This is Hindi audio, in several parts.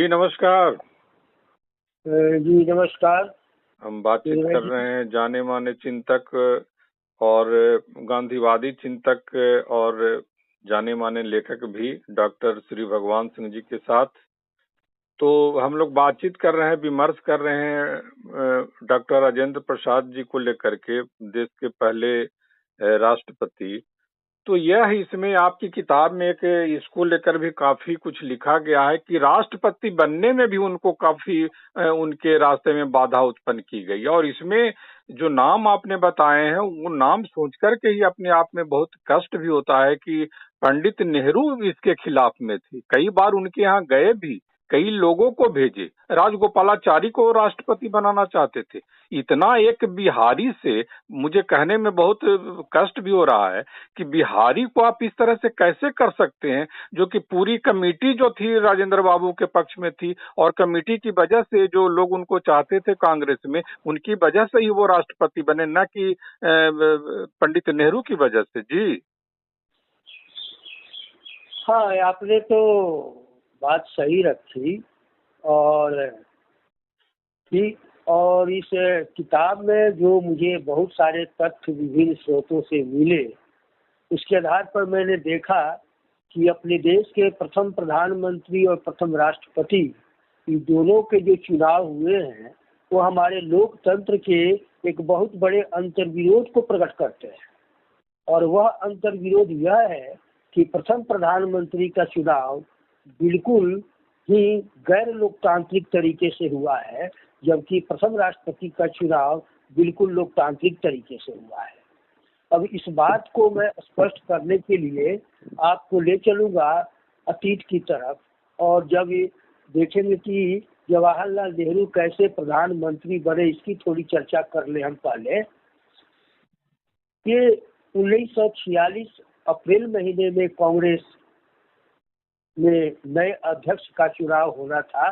जी नमस्कार। जी नमस्कार। हम बातचीत कर रहे हैं जाने माने चिंतक और गांधीवादी चिंतक और जाने माने लेखक भी डॉक्टर श्री भगवान सिंह जी के साथ। तो हम लोग बातचीत कर रहे हैं, विमर्श कर रहे हैं डॉक्टर राजेंद्र प्रसाद जी को लेकर के, देश के पहले राष्ट्रपति। तो यह इसमें आपकी किताब में एक इसको लेकर भी काफी कुछ लिखा गया है कि राष्ट्रपति बनने में भी उनको काफी उनके रास्ते में बाधा उत्पन्न की गई, और इसमें जो नाम आपने बताए हैं वो नाम सोच करके ही अपने आप में बहुत कष्ट भी होता है कि पंडित नेहरू इसके खिलाफ में थे। कई बार उनके यहाँ गए भी, कई लोगों को भेजे, राजगोपालाचारी को राष्ट्रपति बनाना चाहते थे। इतना एक बिहारी से मुझे कहने में बहुत कष्ट भी हो रहा है कि बिहारी को आप इस तरह से कैसे कर सकते हैं, जो कि पूरी कमेटी जो थी राजेंद्र बाबू के पक्ष में थी, और कमेटी की वजह से जो लोग उनको चाहते थे कांग्रेस में, उनकी वजह से ही वो राष्ट्रपति बने, न कि पंडित नेहरू की वजह से। जी हाँ, आपने तो बात सही रखी। और और इस किताब में जो मुझे बहुत सारे तथ्य विभिन्न स्रोतों से मिले, उसके आधार पर मैंने देखा कि अपने देश के प्रथम प्रधानमंत्री और प्रथम राष्ट्रपति, इन दोनों के जो चुनाव हुए हैं वो हमारे लोकतंत्र के एक बहुत बड़े अंतर्विरोध को प्रकट करते हैं। और वह अंतर्विरोध यह है कि प्रथम प्रधानमंत्री का चुनाव बिल्कुल ही गैर लोकतांत्रिक तरीके से हुआ है, जबकि प्रथम राष्ट्रपति का चुनाव बिल्कुल लोकतांत्रिक तरीके से हुआ है। अब इस बात को मैं स्पष्ट करने के लिए आपको ले चलूंगा अतीत की तरफ, और जब देखेंगे कि जवाहरलाल नेहरू कैसे प्रधानमंत्री बने, इसकी थोड़ी चर्चा कर ले हम पहले। ये 1946 अप्रैल महीने में कांग्रेस में नए अध्यक्ष का चुनाव होना था,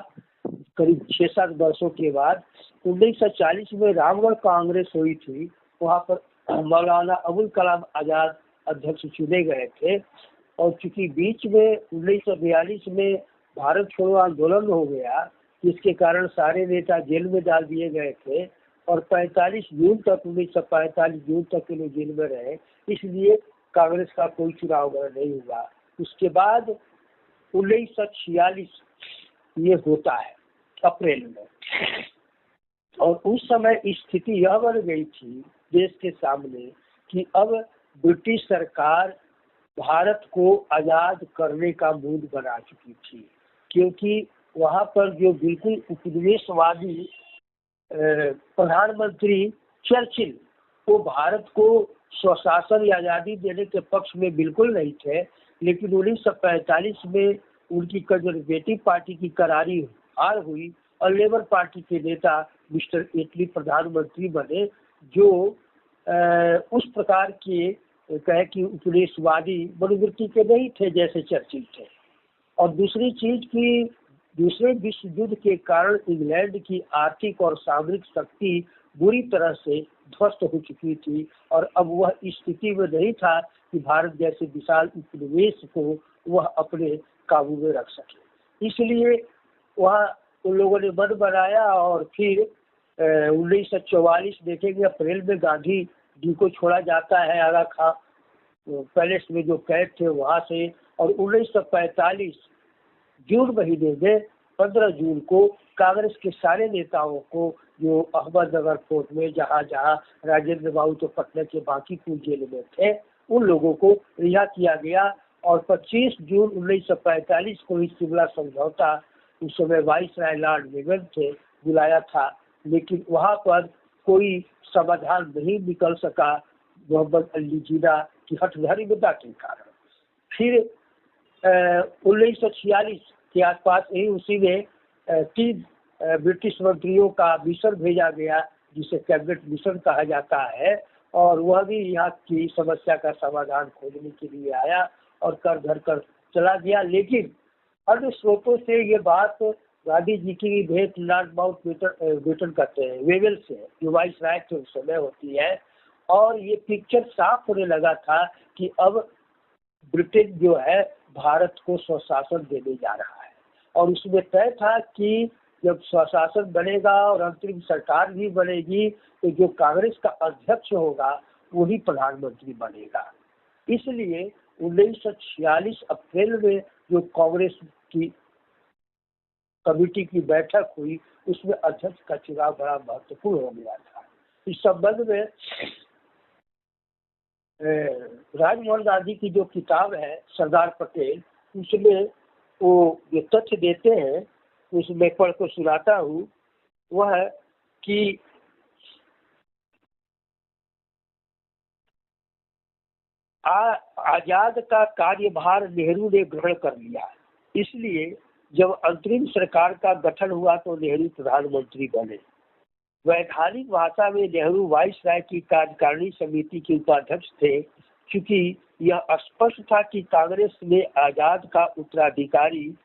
करीब 6-7 वर्षों के बाद। 1940 में रामगढ़ कांग्रेस हुई थी, वहाँ पर मौलाना अबुल कलाम आजाद अध्यक्ष चुने गए थे। और चूंकि बीच में 1942 में भारत छोड़ो आंदोलन हो गया, जिसके कारण सारे नेता जेल में डाल दिए गए थे, और 1945 जून तक के लोग जेल में रहे, इसलिए कांग्रेस का कोई चुनाव नहीं हुआ। उसके बाद 1946 ये होता है अप्रैल में, और उस समय स्थिति यह बन गई थी देश के सामने कि अब ब्रिटिश सरकार भारत को आजाद करने का मूड बना चुकी थी, क्योंकि वहाँ पर जो बिल्कुल उपनिवेशवादी प्रधानमंत्री चर्चिल, वो भारत को स्वशासन या आज़ादी देने के पक्ष में बिल्कुल नहीं थे। लेकिन 1945 में उनकी कंजर्वेटिव पार्टी की करारी हार हुई और लेबर पार्टी के नेता मिस्टर एटली प्रधानमंत्री बने, जो उस प्रकार के कहे कि उपनिवेशवादी मनोवृत्ति के नहीं थे जैसे चर्चिल थे। और दूसरी चीज की दूसरे विश्व युद्ध के कारण इंग्लैंड की आर्थिक और सामरिक शक्ति बुरी तरह से ध्वस्त हो चुकी थी, और अब वह स्थिति में नहीं था कि भारत जैसे विशाल उपनिवेश को वह अपने काबू में रख सके। इसलिए वह उन लोगों ने मन बनाया, और फिर 1944 देखेंगे अप्रैल में गांधी जी को छोड़ा जाता है आगा खां पैलेस में जो कैद थे वहां से। और 1945 जून महीने में 15 जून को कांग्रेस के सारे नेताओं को, जो अहमदनगर फोर्ट में जहाँ जहाँ राजेंद्र बाबू तो पटना के बांकीपुर जेल में थे, उन लोगों को रिहा किया गया। और 25 जून 1945 को ही शिमला समझौता, उस समय वाइसराय लॉर्ड वेगन थे, बुलाया था, लेकिन वहाँ पर कोई समाधान नहीं निकल सका मोहम्मद अली जिन्ना की हठधर्मिता के कारण। फिर 1946 के आसपास ही उसी में 3 ब्रिटिश मंत्रियों का मिशन भेजा गया, जिसे कैबिनेट मिशन कहा जाता है, और वह भी यहाँ की समस्या का समाधान खोजने के लिए आया और कर धर कर चला गया। लेकिन अन्य स्रोतों से ये बात गांधी जी की भेंट लॉर्ड माउंटबेटन करते हैं वेवेल से, जो वाइस राय के उस समय होती है, और ये पिक्चर साफ होने लगा था कि अब ब्रिटेन जो है भारत को स्वशासन देने जा रहा है। और उसमें तय था कि जब स्वशासन बनेगा और अंतरिम सरकार भी बनेगी तो जो कांग्रेस का अध्यक्ष होगा वही प्रधानमंत्री बनेगा। इसलिए 1946 अप्रैल में जो कांग्रेस की कमेटी की बैठक हुई उसमें अध्यक्ष का चुनाव बड़ा महत्वपूर्ण हो गया था। इस संबंध में राजमोहन गांधी की जो किताब है सरदार पटेल, उसमें वो जो तथ्य देते हैं उसमें पढ़ कर सुनाता हूँ, वह है कि आजाद का कार्यभार नेहरू ने ग्रहण कर लिया, इसलिए जब अंतरिम सरकार का गठन हुआ तो नेहरू प्रधानमंत्री बने। वैधानिक भाषा में नेहरू वाइसराय की कार्यकारिणी समिति के उपाध्यक्ष थे। क्योंकि यह स्पष्ट था कि कांग्रेस में आजाद का उत्तराधिकारी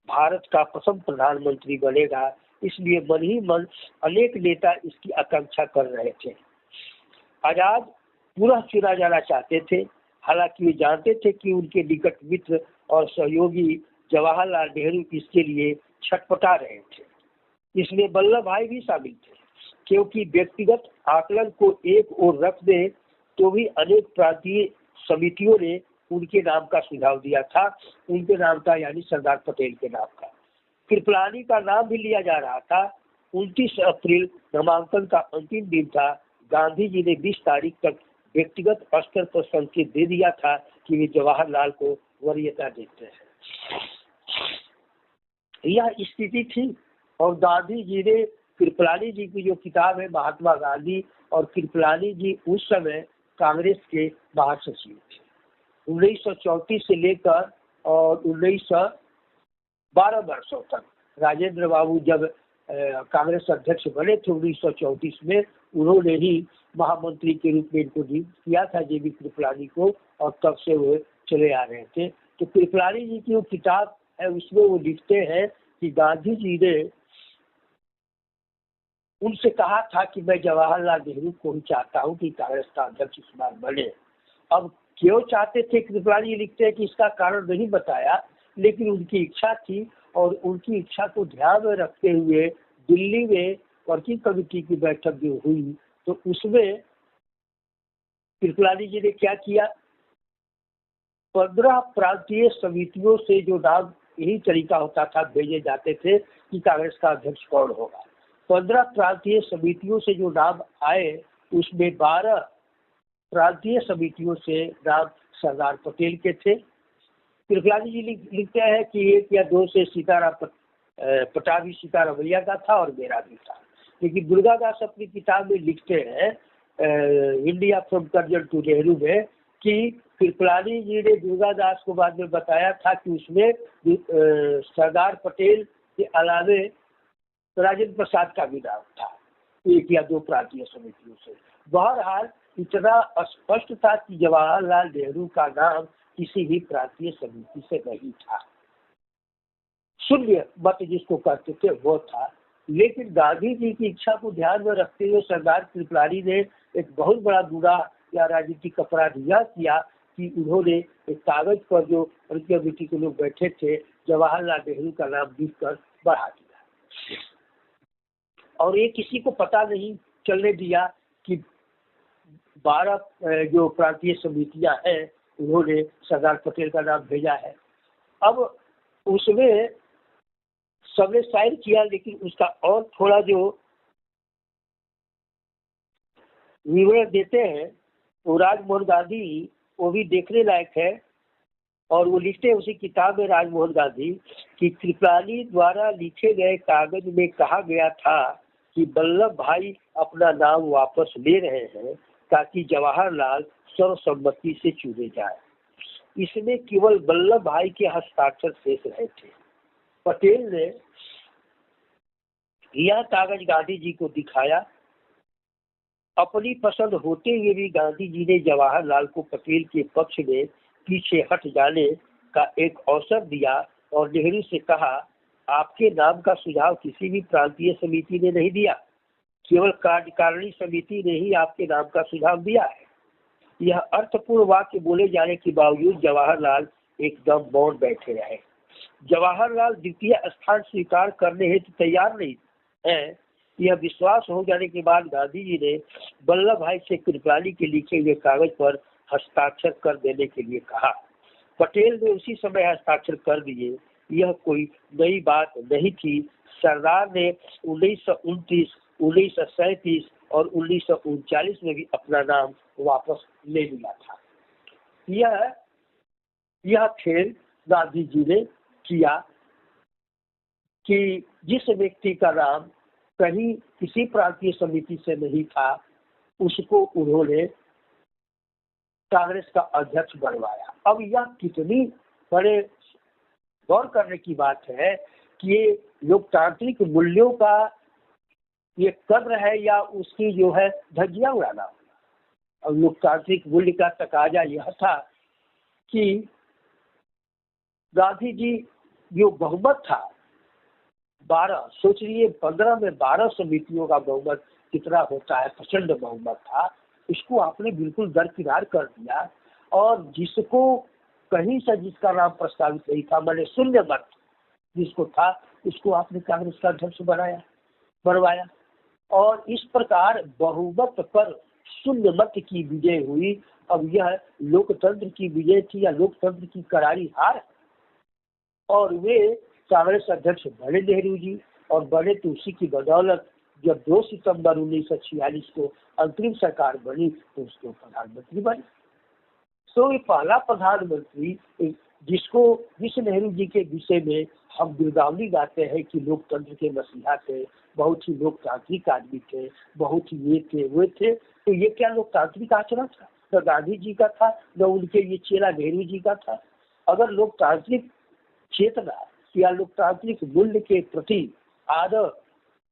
भारत का प्रथम प्रधानमंत्री बनेगा, इसलिए मन ही मन अनेक नेता इसकी आकांक्षा कर रहे थे। आजाद पुनः चुना जाना चाहते थे, हालांकि वे जानते थे कि उनके निकट मित्र और सहयोगी जवाहरलाल नेहरू इसके लिए छटपटा रहे थे। इसमें वल्लभ भाई भी शामिल थे, क्योंकि व्यक्तिगत आकलन को एक ओर रख दे तो भी अनेक प्रांतीय समितियों ने उनके नाम का सुझाव दिया था, उनके नाम का यानी सरदार पटेल के नाम का। कृपलानी का नाम भी लिया जा रहा था। 29 अप्रैल नामांकन का अंतिम दिन था। गांधी जी ने 20 तारीख तक व्यक्तिगत स्तर पर संकेत दे दिया था कि वे जवाहरलाल को वरीयता देते हैं। यह स्थिति थी और गांधी जी ने कृपलानी जी की जो किताब है महात्मा गांधी, और कृपलानी जी उस समय कांग्रेस के महासचिव थे। 1934 से लेकर और 1912 वर्षों तक राजेंद्र बाबू जब कांग्रेस अध्यक्ष बने थे 1934 में, उन्होंने ही महामंत्री के रूप में इनको नियुक्त किया था जेबी कृपलानी को, और तब से वो चले आ रहे थे। तो कृपलानी जी की वो किताब है उसमें वो लिखते हैं कि गांधी जी ने उनसे कहा था कि मैं जवाहरलाल नेहरू को ही चाहता हूं कि कांग्रेस का अध्यक्ष इस बार बने। अब क्यों चाहते थे कृपलानी लिखते हैं कि इसका कारण नहीं बताया, लेकिन उनकी इच्छा थी, और उनकी इच्छा को ध्यान में रखते हुए दिल्ली में वर्किंग कमेटी की बैठक जो हुई तो उसमें कृपलानी जी ने क्या किया, 15 प्रांतीय समितियों से जो नाम, यही तरीका होता था, भेजे जाते थे कि कांग्रेस का अध्यक्ष कौन होगा। 15 प्रांतीय समितियों से जो नाम आए उसमें 12 प्रांतीय समितियों से नाम सरदार पटेल के थे। कृपलानी जी लिखते हैं कि 1 या 2 से सीताराम पटाभी सीतारमैया का था और मेरा भी था। लेकिन दुर्गादास अपनी किताब में लिखते हैं India from Curzon to Nehru में कि कृपलानी जी ने दुर्गादास को बाद में बताया था कि उसमें सरदार पटेल के अलावे राजेंद्र प्रसाद का भी नाम था 1 या 2 प्रांतीय समितियों से। बहरहाल इतना स्पष्ट था कि जवाहरलाल नेहरू का नाम किसी भी प्रांतीय समिति से नहीं था, शून्य मत जिसको कहते थे वो था। लेकिन गांधी जी की इच्छा को ध्यान में रखते हुए सरदार कृपलानी ने एक बहुत बड़ा गुनाह या राजनीतिक अपराध यह किया कि उन्होंने एक कागज पर जो कमेटी के लोग बैठे थे जवाहरलाल नेहरू का नाम लिखकर बढ़ा दिया, और ये किसी को पता नहीं चलने दिया कि 12 जो प्रांतीय समितियां हैं उन्होंने सरदार पटेल का नाम भेजा है। अब उसमें सबने साइन किया, लेकिन उसका और थोड़ा जो विवरण देते हैं वो राजमोहन गांधी, वो भी देखने लायक है। और वो लिखते हैं उसी किताब में राजमोहन गांधी कि कृपलानी द्वारा लिखे गए कागज में कहा गया था कि वल्लभ भाई अपना नाम वापस ले रहे हैं ताकि जवाहरलाल सर्वसम्मति से चुने जाए। इसमें केवल वल्लभ भाई के हस्ताक्षर शेष रहे थे। पटेल ने यह कागज गांधी जी को दिखाया। अपनी पसंद होते हुए भी गांधी जी ने जवाहरलाल को पटेल के पक्ष में पीछे हट जाने का एक अवसर दिया और नेहरू से कहा, आपके नाम का सुझाव किसी भी प्रांतीय समिति ने नहीं दिया, केवल कार्यकारिणी समिति ने ही आपके नाम का सुझाव दिया है। यह अर्थपूर्ण वाक्य बोले जाने के बावजूद जवाहरलाल एकदम मौन बैठे रहे। जवाहरलाल द्वितीय स्थान स्वीकार करने हेतु तैयार नहीं है। यह विश्वास हो जाने के बाद गांधी जी ने वल्लभ भाई से कृपलानी के लिखे हुए कागज पर हस्ताक्षर कर देने के लिए कहा। पटेल ने उसी समय हस्ताक्षर कर दिए। यह कोई नई बात नहीं थी। सरदार ने 1929, 1937 और 1939 में भी अपना नाम वापस ले लिया था। यह खेल गांधी जी ने किया कि जिस व्यक्ति का नाम कहीं किसी प्रांतीय समिति से नहीं था, उसको उन्होंने कांग्रेस का अध्यक्ष बनवाया। अब यह कितनी बड़े गौर करने की बात है कि ये लोकतांत्रिक मूल्यों का ये कद्र है या उसकी जो है धज्जियां उड़ाना। और लोकतांत्रिक मूल्य का तकाजा यह था कि गांधी जी जो बहुमत था 12, सोच लिए 15 में 12 समितियों का बहुमत कितना होता है, प्रचंड बहुमत था, इसको आपने बिल्कुल दरकिनार कर दिया। और जिसको कहीं से जिसका नाम प्रस्तावित नहीं था, मैंने शून्य मत जिसको था, उसको आपने कांग्रेस का अध्यक्ष बनवाया। और इस प्रकार बहुमत पर शून्य मत की विजय हुई। अब यह लोकतंत्र की विजय थी या लोकतंत्र की करारी हार। और वे कांग्रेस अध्यक्ष बने नेहरू जी, और बने तो उसी की बदौलत जब 2 सितंबर 1946 को अंतरिम सरकार बनी तो उसको प्रधानमंत्री बने। तो ये पहला प्रधानमंत्री जिस नेहरू जी के विषय में हम गिरदावरी गाते हैं कि लोकतंत्र के मसीहा थे, बहुत ही लोकतांत्रिक आदमी थे, बहुत ही ये थे वो थे, तो ये क्या लोकतांत्रिक आचरण था? न गांधी जी का था, न उनके ये चेला नेहरू जी का था। अगर लोकतांत्रिक चेतना या लोकतांत्रिक मूल्य के प्रति आदर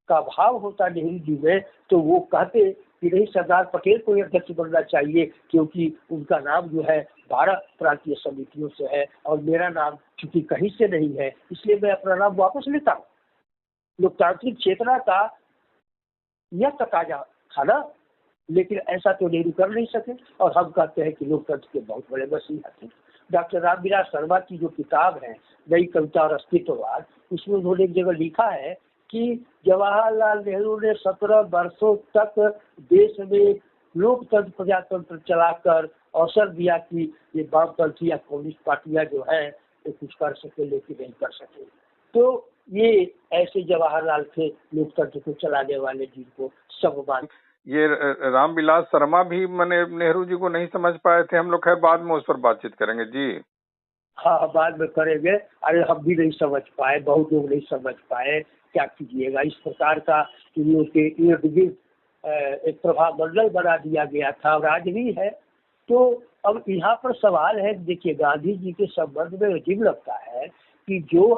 का भाव होता नेहरू जी में, तो वो कहते कि नहीं, सरदार पटेल को अध्यक्ष बनना चाहिए, क्योंकि उनका नाम जो है 12 प्रांतीय समितियों से है और मेरा नाम चूंकि कहीं से नहीं है, इसलिए मैं अपना नाम वापस लेता हूँ। लोकतांत्रिक चेतना का यह तकाजा था ना, लेकिन ऐसा तो नेहरू कर नहीं सके। और हम कहते हैं कि लोकतंत्र के बहुत बड़े मसीहा थे। डॉक्टर रामविलास शर्मा की जो किताब है नई कविता और अस्तित्ववाद, उसमें उन्होंने एक जगह लिखा है कि जवाहरलाल नेहरू ने 17 वर्षों तक देश में लोकतंत्र प्रजातंत्र चलाकर अवसर दिया कि ये वामपंथी या कम्युनिस्ट पार्टियां जो है ये कुछ कर सके, लेकिन नहीं कर सके। तो ये ऐसे जवाहरलाल थे लोकतंत्र को चलाने वाले, जिनको सब मान। ये रामविलास शर्मा भी मैंने नेहरू जी को नहीं समझ पाए थे। हम लोग खैर बाद में उस पर बातचीत करेंगे जी। हाँ, बाद में करेंगे। अरे हम भी नहीं समझ पाए, बहुत लोग नहीं समझ पाए, क्या कीजिएगा। इस प्रकार का के इर्द गिर्द एक प्रभाव मंडल बना दिया गया था और आज भी है। तो अब यहाँ पर सवाल है, देखिए गांधी जी के संबंध में अजीब लगता है कि क्यों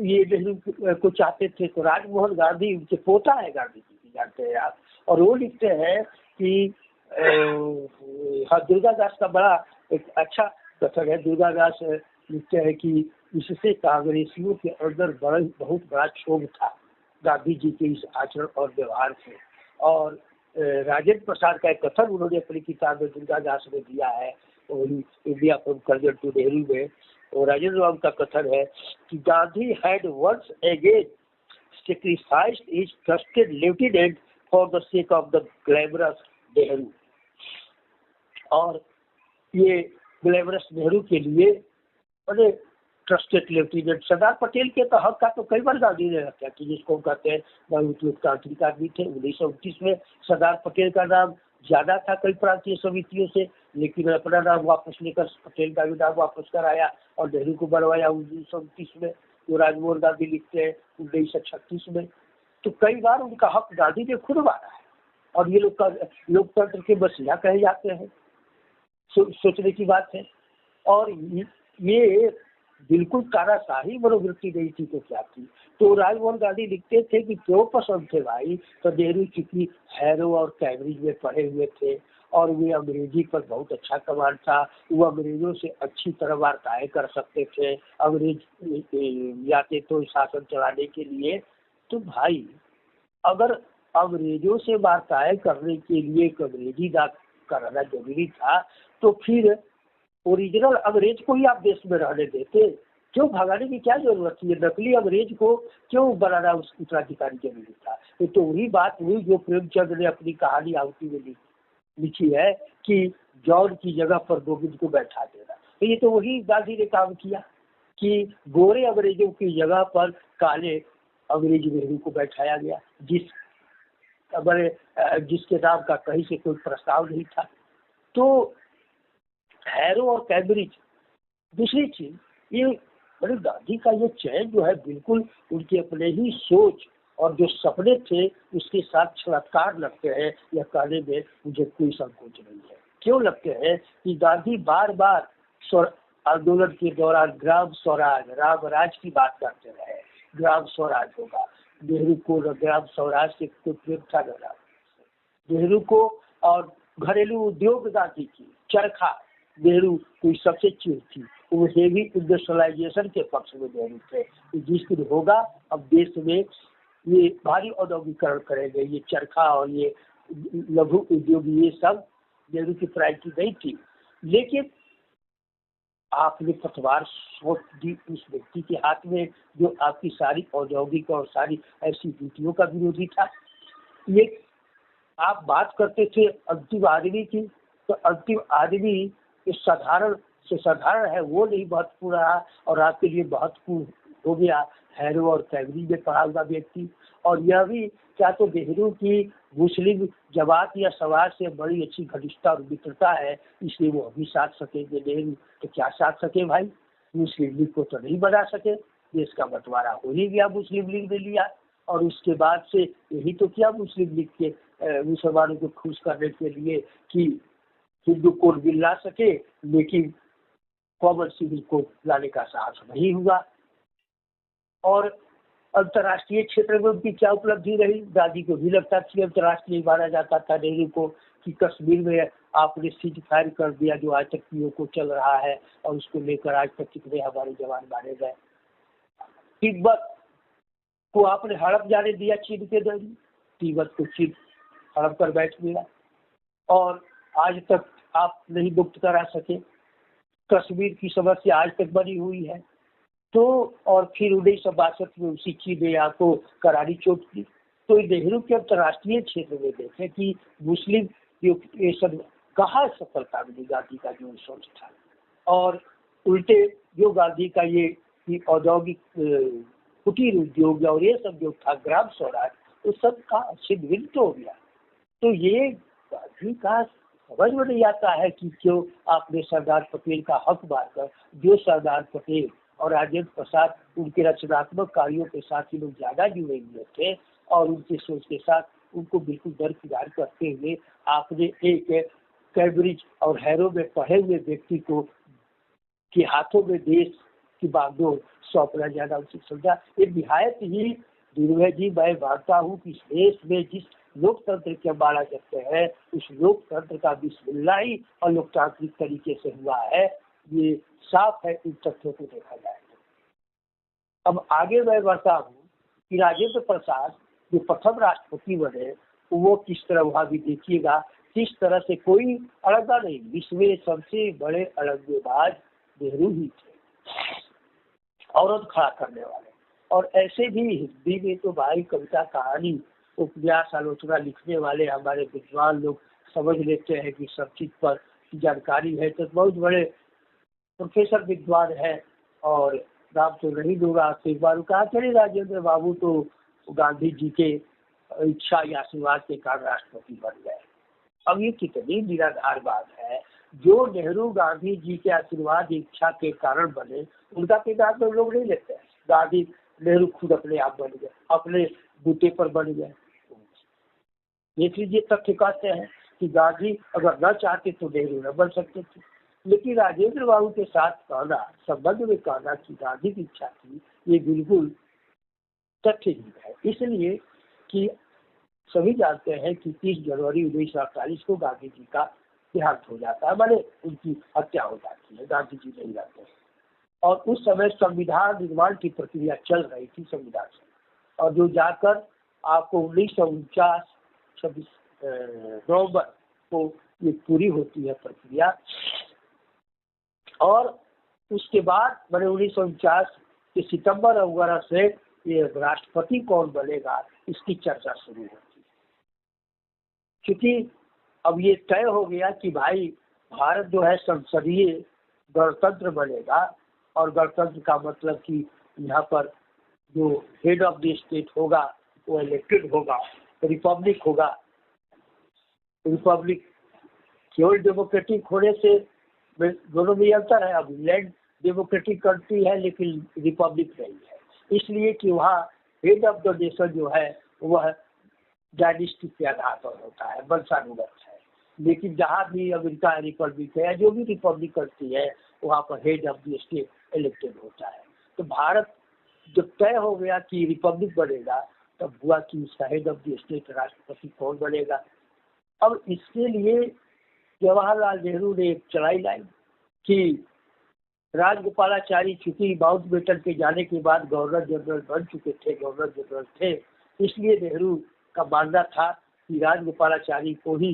ये नेहरू को चाहते थे, तो राजमोहन गांधी उनके पोता है गांधी जी की, जानते हैं आप। और वो लिखते हैं कि हाँ, दुर्गादास का बड़ा एक अच्छा कथन है। दुर्गादास लिखते हैं कि इससे कांग्रेसियों के अंदर बहुत बड़ा क्षोभ था गांधी जी के इस आचरण और व्यवहार से। और राजेंद्र प्रसाद का एक कथन उन्होंने अपनी किताब में दुर्गादास में दिया है, India from Curzon to Nehru में। और राजेंद्र बाबू का कथन है कि Gandhi had once again sacrificed his trusted lieutenant for the sake of the glamorous Nehru. और ये ग्लैमरस नेहरू के लिए बड़े ट्रस्टेड लेफ्टिनेंट सरदार पटेल के तो हक का तो कई बार गांधी ने रखा कि जिसको कहते हैं बहुत लोकतांत्रिक आदमी थे। 1929 में सरदार पटेल का नाम ज्यादा था कई प्रांतीय समितियों से, लेकिन अपना नाम वापस लेकर पटेल का भी नाम वापस कराया और नेहरू को बनवाया 1929 में। जो राजमोहन गांधी लिखते हैं 1936 में। तो कई बार उनका हक गांधी ने खुद मारा है। और ये लोकतंत्र के मसीहा कहे जाते हैं, सोचने की बात है। और ये बिल्कुल तानाशाही मनोवृत्ति नहीं थी तो क्या थी। तो राजमोहन गांधी लिखते थे कि क्यों पसंद थे भाई, तो नेहरू चूंकि हैरो और कैम्ब्रिज में पढ़े हुए थे और वे अंग्रेजी पर बहुत अच्छा कमांड था, वो अंग्रेजों से अच्छी तरह वार्ताएं कर सकते थे, अंग्रेज जाते तो शासन चलाने के लिए। तो भाई अगर अंग्रेजों से वार्ताएं करने के लिए एक अंग्रेजी कराना जरूरी था, तो फिर ओरिजिनल अंग्रेज को ही आप देश में रहने देते, क्यों भगाने की क्या जरूरत थी? नकली अंग्रेज को क्यों बनाना उस उत्तराधिकारी जरूरी था? ये तो वही बात हुई जो प्रेमचंद ने अपनी कहानी आहुति में लिखी है कि जॉन की जगह पर गोविंद को बैठा देना। तो ये तो वही गांधी ने काम किया कि गोरे अंग्रेजों की जगह पर काले अंग्रेज नेहरू को बैठाया गया, जिसके नाम का कहीं से कोई प्रस्ताव नहीं था। तो हैरो और कैम्ब्रिज, दूसरी चीज ये बड़े गांधी का ये चयन जो है बिल्कुल उनके अपने ही सोच और जो सपने थे उसके साथ चमत्कार लगते हैं। यह कहने में मुझे कोई संकोच नहीं है। क्यों लगते हैं कि गांधी बार बार आंदोलन के दौरान ग्राम स्वराज, राम राज की बात करते रहे। ग्राम स्वराज होगा, नेहरू को ग्राम स्वराज से कोई प्रेम था न। नेहरू को और घरेलू उद्योग गांधी की, चरखा नेहरू की सबसे चीज थी। वो हेवी इंडस्ट्रियलाइजेशन के पक्ष में नेहरू थे। जिस दिन होगा अब देश में ये भारी औद्योगिकरण करेंगे, ये चरखा और ये लघु उद्योग, ये सब नेहरू की प्रायोरिटी नहीं थी। लेकिन आपने पतवार सौंप दी उस व्यक्ति के हाथ में जो आपकी सारी औद्योगिक और सारी ऐसी नीतियों का विरोधी था। ये आप बात करते थे अंतिम आदमी की, तो अंतिम आदमी इस साधारण से साधारण है वो नहीं महत्वपूर्ण रहा और आपके लिए महत्वपूर्ण हो गया हैरो और कैम्ब्रिज में पढ़ा हुआ व्यक्ति। और यह भी क्या तो नेहरू की मुस्लिम जमात या समाज से बड़ी अच्छी घनिष्ठता और मित्रता है, इसलिए वो अभी साथ सकेंगे। नेहरू तो क्या साथ सके भाई, मुस्लिम लीग को तो नहीं बना सके। देश का बंटवारा हो ही गया, मुस्लिम लीग ने लिया और उसके बाद से यही तो किया मुस्लिम लीग के मुसलमानों को खुश करने के लिए कि हिंदू कोड बिल ला सके, लेकिन कॉमन सिविल कोड लाने का साहस नहीं हुआ। और अंतर्राष्ट्रीय क्षेत्र में उनकी क्या उपलब्धि रही? गांधी को भी लगता था अंतर्राष्ट्रीय माना जाता था नेहरू को कि कश्मीर में आपने सीज फायर कर दिया जो आज तक को चल रहा है और उसको लेकर आज तक कितने हमारे जवान मारे गए। तिब्बत को आपने हड़प जाने दिया चीन के जरिए, तिब्बत को चीन हड़प कर बैठ गया और आज तक आप नहीं मुक्त करा सके। कश्मीर की समस्या आज तक बनी हुई है। तो और फिर 1962 में उसी चीन ने आपको करारी चोट दी। तो नेहरू के अंतर्राष्ट्रीय क्षेत्र में देखें कि मुस्लिम ये सब कहाँ सफलता मिली गांधी का जो सोच था, और उल्टे जो गांधी का ये औद्योगिक कुटीर उद्योग और ये सब जो था ग्राम स्वराज, तो सब का छिन्न हो गया। तो ये गांधी का समझ में नहीं आता है कि क्यों आपने सरदार पटेल का हक मारकर, जो सरदार पटेल और राजेंद्र प्रसाद उनके रचनात्मक कार्यों के साथ ही लोग ज्यादा जुड़े हुए थे और उनके सोच के साथ उनको बिल्कुल दरकिनार करते हुए आपने एक कैम्ब्रिज और हैरो में पढ़े हुए व्यक्ति को के हाथों में देश की बागडोर सौंपना ज्यादा उचित समझा। ये निहायत ही दुर्वय जी, मैं मानता हूँ कि देश में जिस लोकतंत्र की माना करते हैं उस लोकतंत्र का बिस्मिल्लाही और लोकतांत्रिक तरीके से हुआ है, ये साफ है इन तथ्यों को देखा जाए। अब आगे मैं बढ़ता हूँ कि राजेंद्र प्रसाद जो प्रथम राष्ट्रपति बने वो किस तरह हुआ भी देखिएगा। किस तरह से कोई अड़ंगा नहीं, विश्व में सबसे बड़े अड़ंगेबाज नेहरू ही थे, औरत खड़ा करने वाले। और ऐसे भी हिंदी में तो भाई कविता, कहानी, उपन्यास, आलोचना लिखने वाले हमारे विद्वान लोग समझ लेते हैं कि सब चीज पर जानकारी है। तो बहुत बड़े प्रोफेसर विद्वान है और नाम तो नहीं लूंगा, एक बार कहा चले राजेंद्र बाबू तो गांधी जी के इच्छा या आशीर्वाद के कारण राष्ट्रपति बन गए। अब ये कितनी निराधार बात है। जो नेहरू गांधी जी के आशीर्वाद इच्छा के कारण बने उनका किताब तो लोग नहीं लेते हैं। गांधी नेहरू खुद अपने आप बन गए, अपने बूते पर बन गए। देख लीजिए तथ्य कहते हैं कि गांधी अगर न चाहते तो नेहरू न बन सकते थे। लेकिन राजेंद्र बाबू के साथ कहना, संबंध में कहना कि गांधी की इच्छा थी, ये बिल्कुल तथ्यहीन है। इसलिए कि सभी जानते हैं कि 30 जनवरी 1948 को गांधी जी का देहांत हो जाता है, माने उनकी हत्या हो जाती है, गांधी जी नहीं रहते। और उस समय संविधान निर्माण की प्रक्रिया चल रही थी संविधान से, और जो जाकर आपको 1949 26 नवंबर को ये पूरी होती है प्रक्रिया। और उसके बाद मैंने 1949 के सितंबर वगैरह से ये राष्ट्रपति कौन बनेगा इसकी चर्चा शुरू होती है, क्योंकि अब ये तय हो गया कि भाई भारत जो है संसदीय गणतंत्र बनेगा, और गणतंत्र का मतलब कि यहाँ पर जो हेड ऑफ द स्टेट होगा वो इलेक्टेड होगा, रिपब्लिक होगा। रिपब्लिक केवल डेमोक्रेटिक होने से दोनों में अंतर है। अब इंग्लैंड डेमोक्रेटिक कंट्री है लेकिन रिपब्लिक नहीं है, इसलिए कि वहाँ हेड ऑफ द नेशन जो है वह डायनेस्टी के आधार पर होता है, वंशानुगत है। लेकिन जहाँ भी अमेरिका रिपब्लिक है या जो भी रिपब्लिक कंट्री है वहाँ पर head of the state elected होता है। तो भारत जब तय हो गया कि रिपब्लिक बनेगा तब हुआ कि उसका हेड ऑफ द स्टेट राष्ट्रपति कौन बनेगा। अब इसके लिए जवाहरलाल नेहरू ने एक चलाई लाइन कि राजगोपालाचारी चूंकि माउंटबेटन के जाने के बाद गवर्नर जनरल बन चुके थे, गवर्नर जनरल थे, इसलिए नेहरू का मानना था कि राजगोपालाचारी को ही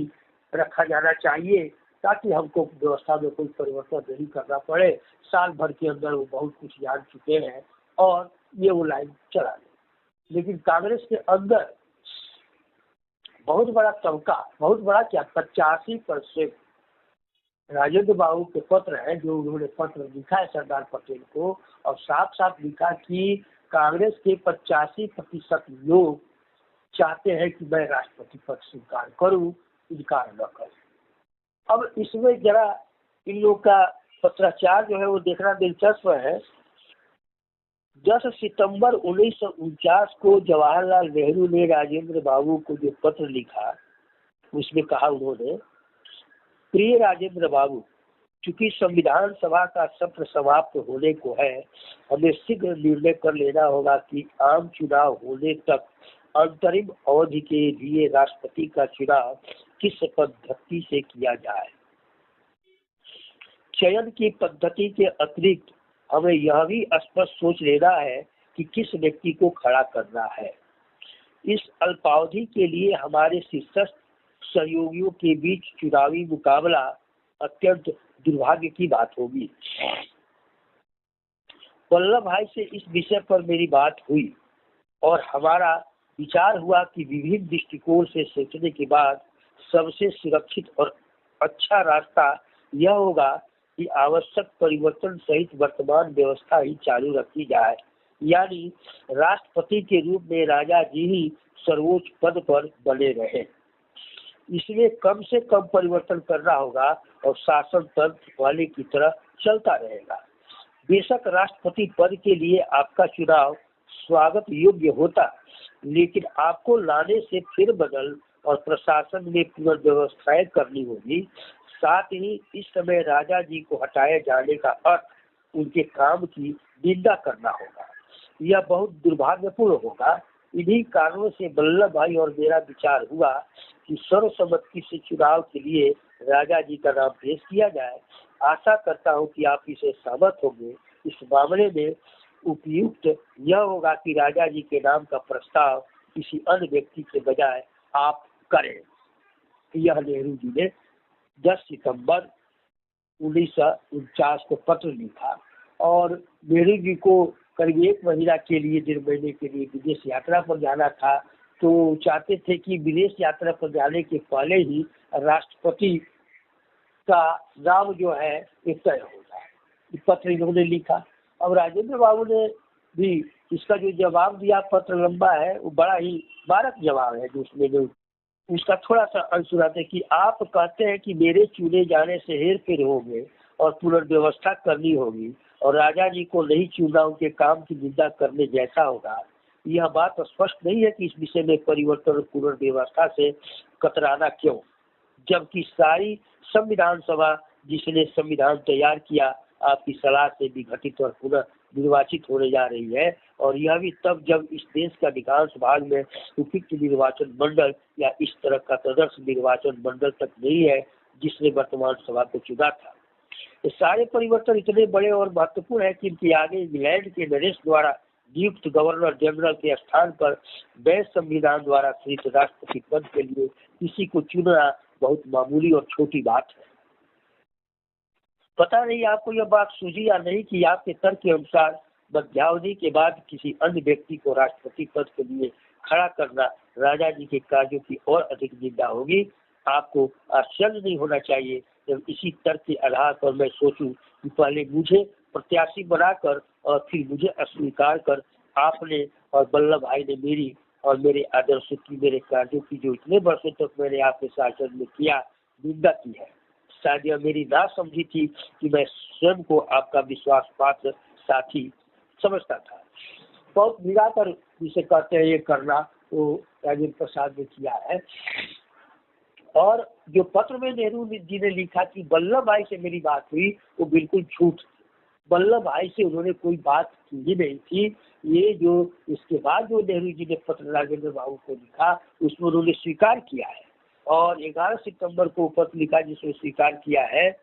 रखा जाना चाहिए ताकि हमको व्यवस्था में कोई परिवर्तन नहीं करना पड़े। साल भर के अंदर वो बहुत कुछ जान चुके हैं और ये वो लाइन चला गई। लेकिन कांग्रेस के अंदर बहुत बड़ा तबका, बहुत बड़ा क्या 85% राजेंद्र बाबू के पत्र हैं जो उन्होंने पत्र लिखा है सरदार पटेल को, और साफ साफ लिखा कि कांग्रेस के 85% लोग चाहते हैं कि मैं राष्ट्रपति पद स्वीकार करूं, इनकार न करूं। अब इसमें जरा इन लोग का पत्राचार जो है वो देखना दिलचस्प है। 10 सितंबर 1949 को जवाहरलाल नेहरू ने राजेंद्र बाबू को जो पत्र लिखा उसमें कहा उन्होंने, प्रिय राजेंद्र बाबू, चूंकि संविधान सभा का सत्र समाप्त होने को है, हमें शीघ्र निर्णय कर लेना होगा कि आम चुनाव होने तक अंतरिम अवधि के लिए राष्ट्रपति का चुनाव किस पद्धति से किया जाए। चयन की पद्धति के अतिरिक्त हमें यह भी स्पष्ट सोच लेना है कि किस व्यक्ति को खड़ा करना है। इस अल्पावधि के लिए हमारे शीर्षस्थ सहयोगियों के बीच चुनावी मुकाबला अत्यंत दुर्भाग्य की बात होगी। वल्लभ भाई से इस विषय पर मेरी बात हुई और हमारा विचार हुआ कि विभिन्न दृष्टिकोण से सोचने के बाद सबसे सुरक्षित और अच्छा रास्ता यह होगा कि आवश्यक परिवर्तन सहित वर्तमान व्यवस्था ही चालू रखी जाए, यानी राष्ट्रपति के रूप में राजा जी ही सर्वोच्च पद पर बने रहे। इसलिए कम से कम परिवर्तन करना होगा और शासन तंत्र वाले की तरह चलता रहेगा। बेशक राष्ट्रपति पद के लिए आपका चुनाव स्वागत योग्य होता, लेकिन आपको लाने से फिर बदल और प्रशासन में पुनर्व्यवस्थाएं करनी होगी। साथ ही इस समय राजा जी को हटाए जाने का अर्थ उनके काम की निंदा करना होगा। यह बहुत दुर्भाग्यपूर्ण होगा। इन्हीं कारणों से वल्लभ भाई और मेरा विचार हुआ कि सर्वसम्मति से चुनाव के लिए राजा जी का नाम पेश किया जाए। आशा करता हूं कि आप इसे सहमत होंगे। इस मामले में उपयुक्त यह होगा कि राजा जी के नाम का प्रस्ताव किसी अन्य व्यक्ति के बजाय आप करें। यह नेहरू जी ने 10 सितंबर 1949 को पत्र लिखा और नेहरू जी को करीब 1 महीना के लिए 1.5 महीने के लिए विदेश यात्रा पर जाना था, तो चाहते थे कि विदेश यात्रा पर जाने के पहले ही राष्ट्रपति का नाम जो है तय हो जाए। पत्र इन्होंने लिखा। अब राजेंद्र बाबू ने भी इसका जो जवाब दिया, पत्र लंबा है, वो बड़ा ही बारक जवाब है जो उसमें जो उसका थोड़ा सा अंश सुनाते कि आप कहते हैं कि मेरे चुने जाने से हेर फेर होंगे और पुनर्व्यवस्था करनी होगी और राजा जी को नहीं चुना उनके काम की निंदा करने जैसा होगा। यह बात स्पष्ट नहीं है कि इस विषय में परिवर्तन और पुनर्व्यवस्था से कतराना क्यों, जबकि सारी संविधान सभा जिसने संविधान तैयार किया आपकी सलाह से विघटित और पुनः निर्वाचित होने जा रही है, और यह भी तब जब इस देश का अधिकांश भाग में उपयुक्त निर्वाचन मंडल या इस तरह का तदर्श निर्वाचन मंडल तक नहीं है जिसने वर्तमान सभा को चुना था। ये सारे परिवर्तन इतने बड़े और महत्वपूर्ण है कि इनके आगे इंग्लैंड के नरेश द्वारा नियुक्त गवर्नर जनरल के स्थान पर वैध संविधान द्वारा स्वीकृत राष्ट्रपति पद के लिए किसी को चुनना बहुत मामूली और छोटी बात है। पता नहीं आपको यह बात सूझी या नहीं कि आपके तर्क के अनुसार मध्यावधि के बाद किसी अन्य व्यक्ति को राष्ट्रपति पद के लिए खड़ा करना राजा जी के कार्यों की और अधिक निंदा होगी। आपको आश्चर्य नहीं होना चाहिए जब इसी तर्क के आधार पर मैं सोचूं कि पहले मुझे प्रत्याशी बनाकर और फिर मुझे अस्वीकार कर आपने और वल्लभ भाई ने मेरी और मेरे आदर्शों की, मेरे कार्यों की जो इतने वर्षों तक मैंने आपके शासन में किया, निंदा की है। शायद यह मेरी ना समझी थी कि मैं स्वयं को आपका विश्वास पात्र साथी समझता था। बहुत मिलाकर जिसे कहते हैं ये करना, वो राजेंद्र प्रसाद ने किया है। और जो पत्र में नेहरू जी ने लिखा कि वल्लभ भाई से मेरी बात हुई, वो बिल्कुल झूठ। वल्लभ भाई से उन्होंने कोई बात की ही नहीं थी। ये जो इसके बाद जो नेहरू जी ने पत्र राजेंद्र बाबू को लिखा, उसमें उन्होंने स्वीकार किया है और 11 सितंबर को पत्र लिखा जिसमें स्वीकार किया है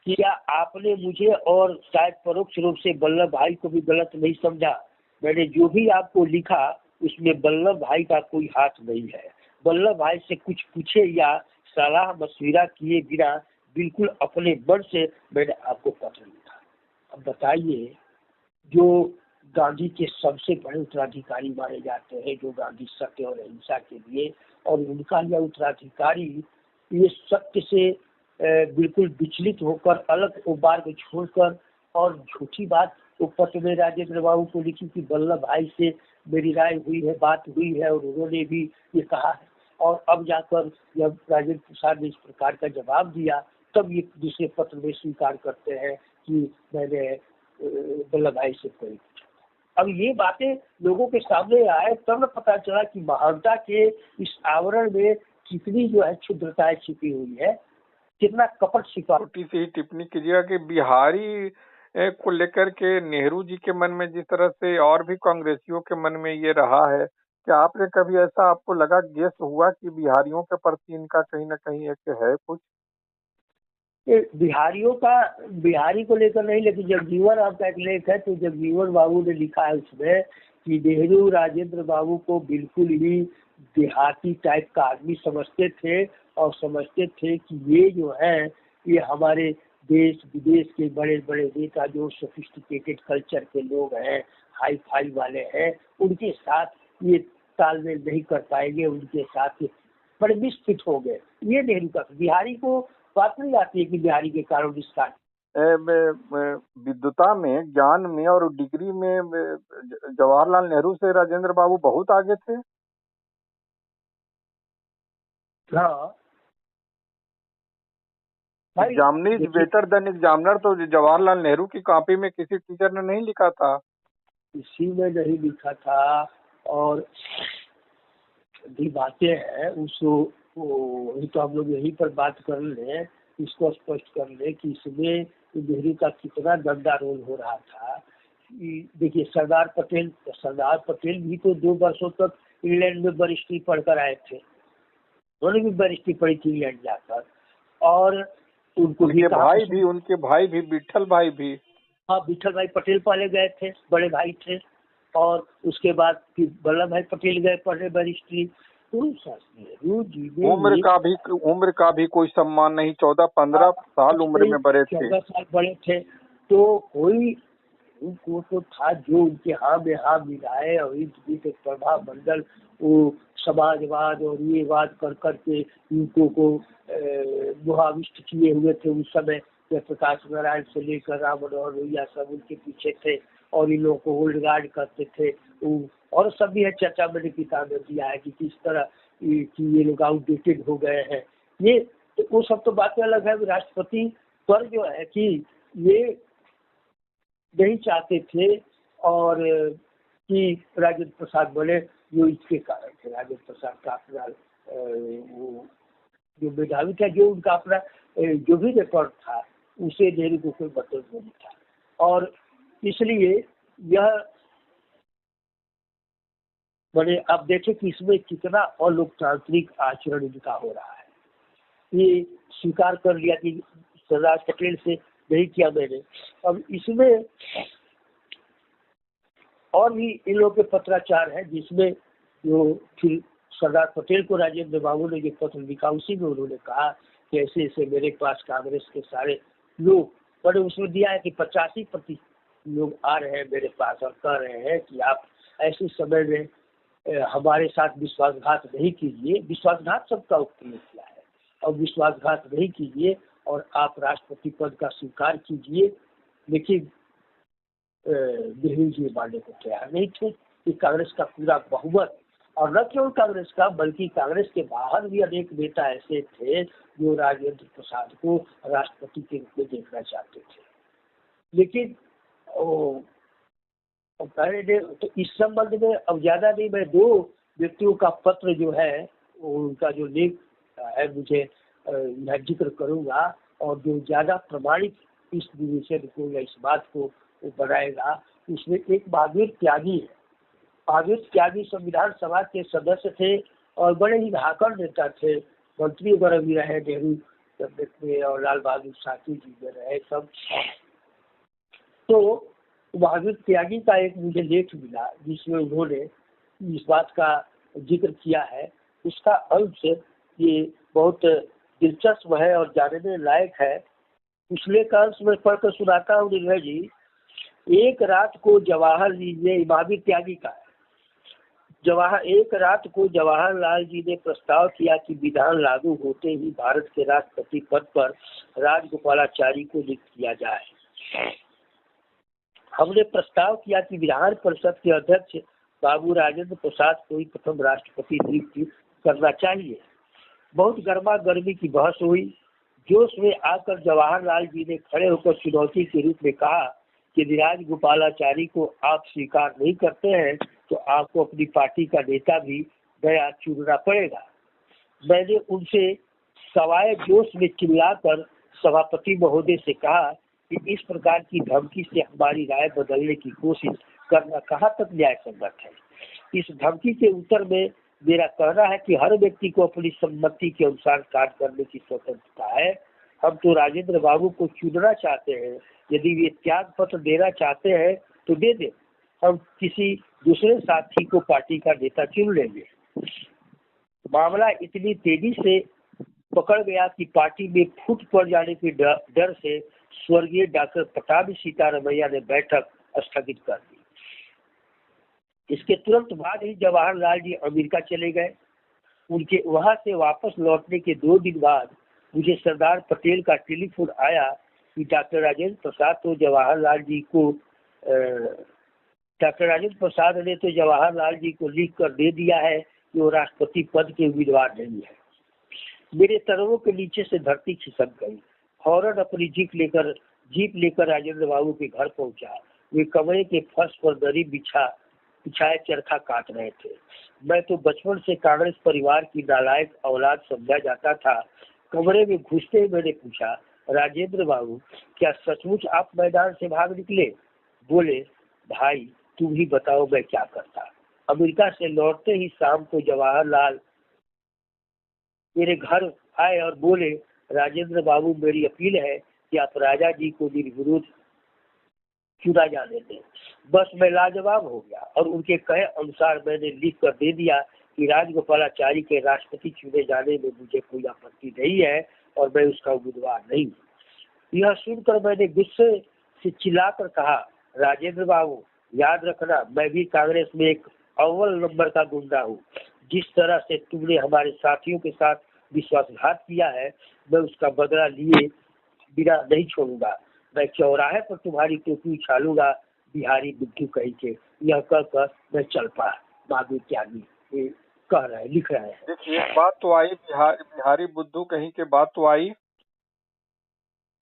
कि क्या आपने मुझे और शायद परोक्ष रूप से वल्लभ भाई को भी गलत नहीं समझा। मैंने जो भी आपको लिखा उसमें वल्लभ भाई का कोई हाथ नहीं है। वल्लभ भाई से कुछ पूछे या सलाह मशविरा किए बिना बिल्कुल अपने मन से मैंने आपको पत्र लिखा। अब बताइए, जो गांधी के सबसे बड़े उत्तराधिकारी माने जाते हैं, जो गांधी सत्य और अहिंसा के लिए, और उनका यह उत्तराधिकारी ये सत्य से बिल्कुल विचलित होकर अलग उबार को छोड़कर और झूठी बात वो पत्र में राजेंद्र बाबू को लिखी कि वल्लभ भाई से मेरी राय हुई है, बात हुई है और उन्होंने भी ये कहा है। और अब जाकर जब राजेंद्र प्रसाद ने इस प्रकार का जवाब दिया, तब ये दूसरे पत्र में स्वीकार करते हैं कि मैंने वल्लभ भाई से कोई पूछा। अब ये बातें लोगों के सामने आए तब न पता चला कि महानता के इस आवरण में कितनी जो है क्षुद्रताएं छिपी हुई है, कितना कपट छिपा। छोटी सी ही टिप्पणी कीजिएगा कि बिहारी को लेकर के नेहरू जी के मन में जिस तरह से और भी कांग्रेसियों के मन में ये रहा है, क्या आपने कभी ऐसा आपको लगा, गेस हुआ कि बिहारियों के प्रति इनका कहीं ना कहीं एक है कुछ? बिहारियों का, बिहारी को लेकर नहीं, लेकिन जगजीवन आपका एक लेख है तो जगजीवन बाबू ने लिखा है उसमें कि नेहरू राजेंद्र बाबू को बिल्कुल ही देहाती टाइप का आदमी समझते थे और समझते थे कि ये जो है ये हमारे देश विदेश के बड़े बड़े नेता जो सोफिस्टिकेटेड कल्चर के लोग हैं, हाई फाई वाले हैं, उनके साथ ये तालमेल नहीं कर पाएंगे, उनके साथ बड़े मिसफिट हो गए। ये नेहरू का, बिहारी को बात नहीं आती है कि बिहारी के कारण इसका विद्वता में, ज्ञान में और डिग्री में जवाहरलाल नेहरू से राजेंद्र बाबू बहुत आगे थे। हाँ, examiner is better than examiner, तो जवाहरलाल नेहरू की कॉपी में किसी टीचर ने नहीं लिखा था, इसी में नहीं लिखा था। और भी बातें हैं उसको तो हम लोग यहीं पर बात कर लें, इसको स्पष्ट कर लें कि इसमें नेहरू का कितना गंदा रोल हो रहा था। देखिए सरदार पटेल भी तो 2 वर्षों तक इंग्लैंड में बैरिस्ट्री पढ़कर आए थे, उन्होंने भी बैरिस्ट्री पढ़ी थी इंग्लैंड जाकर। और उनको उनके भाई भी विठल भाई भी, हाँ विठल भाई पटेल पहले गए थे, बड़े भाई थे, और उसके बाद फिर वल्लभ भाई पटेल गए पढ़ने बैरिस्ट्री। उम्र का भी कोई सम्मान नहीं, 14-15 साल उम्र में बड़े थे, 14 साल बड़े थे। तो कोई उनको तो था जो उनके हाँ में हाँ मिलाए और एक प्रभाव मंडल वो समाजवाद और ये बात कर करके इनको को मोहाविष्ट किए हुए थे उस समय। प्रकाश नारायण से लेकर राम मनोहर लोहिया सब उनके पीछे थे और इन लोगों को ओल्ड गार्ड करते थे। और सब भी है, चर्चा मैंने किताब में दिया है कि किस तरह कि ये लोग आउटडेटेड हो गए हैं। ये तो वो सब तो बातें अलग है। राष्ट्रपति पर जो है कि ये नहीं चाहते थे और कि राजेंद्र प्रसाद बने, जो इसके कारण थे। राजेंद्र प्रसाद का अपना वो जो मेधावी था, जो उनका अपना जो भी रिकॉर्ड था उसे नेहरू को कोई मतलब नहीं था। और इसलिए यह बड़े आप देखें कि इसमें कितना अलोकतांत्रिक आचरण इनका हो रहा है। ये स्वीकार कर लिया कि सरदार पटेल से नहीं किया मैंने। अब इसमें और भी इन लोगों के पत्राचार है जिसमें जो फिर सरदार पटेल को राजेंद्र बाबू ने जो पत्र लिखा उसी में उन्होंने कहा कि ऐसे ऐसे मेरे पास कांग्रेस के सारे लोग मैंने उसमें दिया है कि 85% लोग आ रहे हैं मेरे पास और कह रहे हैं कि आप ऐसे समय में हमारे साथ विश्वासघात नहीं कीजिए। विश्वासघात सबका उपयोग किया है और विश्वासघात नहीं कीजिए और आप राष्ट्रपति पद का स्वीकार कीजिए। लेकिन नेहरू जी मानने को तैयार नहीं थे कि कांग्रेस का पूरा बहुमत, और न केवल कांग्रेस का बल्कि कांग्रेस के बाहर भी अनेक नेता ऐसे थे जो राजेंद्र प्रसाद को राष्ट्रपति के रूप में देखना चाहते थे। लेकिन तो इस संबंध में अब ज्यादा नहीं, मैं 2 व्यक्तियों का पत्र जो है उनका जो लेख है मुझे मैं जिक्र करूंगा, और जो ज्यादा प्रमाणित इस विषय को या इस बात को बनाएगा। उसमें एक महावीर त्यागी है। महावीर त्यागी संविधान सभा के सदस्य थे और बड़े ही धाकड़ नेता थे, मंत्री वगैरह भी रहे नेहरू में और लाल बहादुर शास्त्री जी में रहे सब। तो महावीर त्यागी का एक मुझे लेख मिला जिसमें उन्होंने इस बात का जिक्र किया है। उसका अंश ये बहुत दिलचस्प है और जानने लायक है। पिछले का अंश में पढ़कर सुनाता हूँ निर्भय जी। एक रात को महावीर त्यागी का है। एक रात को जवाहरलाल जी ने प्रस्ताव किया कि विधान लागू होते ही भारत के राष्ट्रपति पद पर राजगोपालाचारी को नियुक्त किया जाए। हमने प्रस्ताव किया कि विधान परिषद के अध्यक्ष बाबू राजेंद्र प्रसाद को ही प्रथम राष्ट्रपति नियुक्त करना चाहिए। बहुत गर्मा गर्मी की बहस हुई। जोश में आकर जवाहरलाल जी ने खड़े होकर चुनौती के रूप में कहा कि यदि राजगोपालाचारी को आप स्वीकार नहीं करते हैं तो आपको अपनी पार्टी का नेता भी नया चुनना पड़ेगा। मैंने उनसे सवाए जोश में चिल्लाकर सभापति महोदय से कहा कि इस प्रकार की धमकी से हमारी राय बदलने की कोशिश करना कहाँ तक न्याय संगत है। इस धमकी के उत्तर में मेरा कहना है कि हर व्यक्ति को अपनी सम्मति के अनुसार कार्य करने की स्वतंत्रता है। हम तो राजेंद्र बाबू को चुनना चाहते हैं, यदि वे त्याग पत्र देना चाहते हैं तो दे दे, हम किसी दूसरे साथी को पार्टी का नेता चुन लेंगे। मामला इतनी तेजी से पकड़ गया कि पार्टी में फूट पड़ जाने के डर से स्वर्गीय डॉक्टर पट्टाभी सीतारमैया ने बैठक स्थगित कर दी। इसके तुरंत बाद ही जवाहरलाल जी अमेरिका चले गए। उनके वहां से वापस लौटने के 2 दिन बाद मुझे सरदार पटेल का टेलीफोन आया कि डॉक्टर राजेंद्र प्रसाद ने तो जवाहरलाल जी को लिख कर दे दिया है कि वो राष्ट्रपति पद के उम्मीदवार नहीं है। मेरे पैरों के नीचे से धरती खिसक गई। फौरन अपनी जीप लेकर राजेंद्र बाबू के घर पहुंचा। वे कमरे के फर्श पर दरी बिछाए चरखा काट रहे थे। मैं तो बचपन से कांग्रेस परिवार की नालायक औलाद समझा जाता था। कमरे में घुसते ही मैंने पूछा, राजेंद्र बाबू क्या सचमुच आप मैदान से भाग निकले? बोले, भाई तुम ही बताओ मैं क्या करता। अमेरिका से लौटते ही शाम को जवाहरलाल मेरे घर आए और बोले, राजेंद्र बाबू मेरी अपील है कि आप राजा जी को निर्विरोध चुना जाने दें। बस मैं लाजवाब हो गया और उनके कहे अनुसार मैंने लिख कर दे दिया कि राजगोपालाचारी के राष्ट्रपति चुने जाने में मुझे कोई आपत्ति नहीं है और मैं उसका उम्मीदवार नहीं। यह सुनकर मैंने गुस्से से चिल्लाकर कहा, राजेंद्र बाबू याद रखना, मैं भी कांग्रेस में एक अव्वल नंबर का गुंडा हूँ। जिस तरह से तुमने हमारे साथियों के साथ विश्वासघात किया है, मैं उसका बदला लिए बिना नहीं छोड़ूंगा। मैं चौराहे पर तुम्हारी टोपी उछालूंगा, बिहारी बुद्धू कही के। यह कहकर मैं चल पड़ा। महावीर त्यागी लिख रहे हैं। देखिए बात तो आई, बिहारी बुद्धू कहीं के बात तो आई।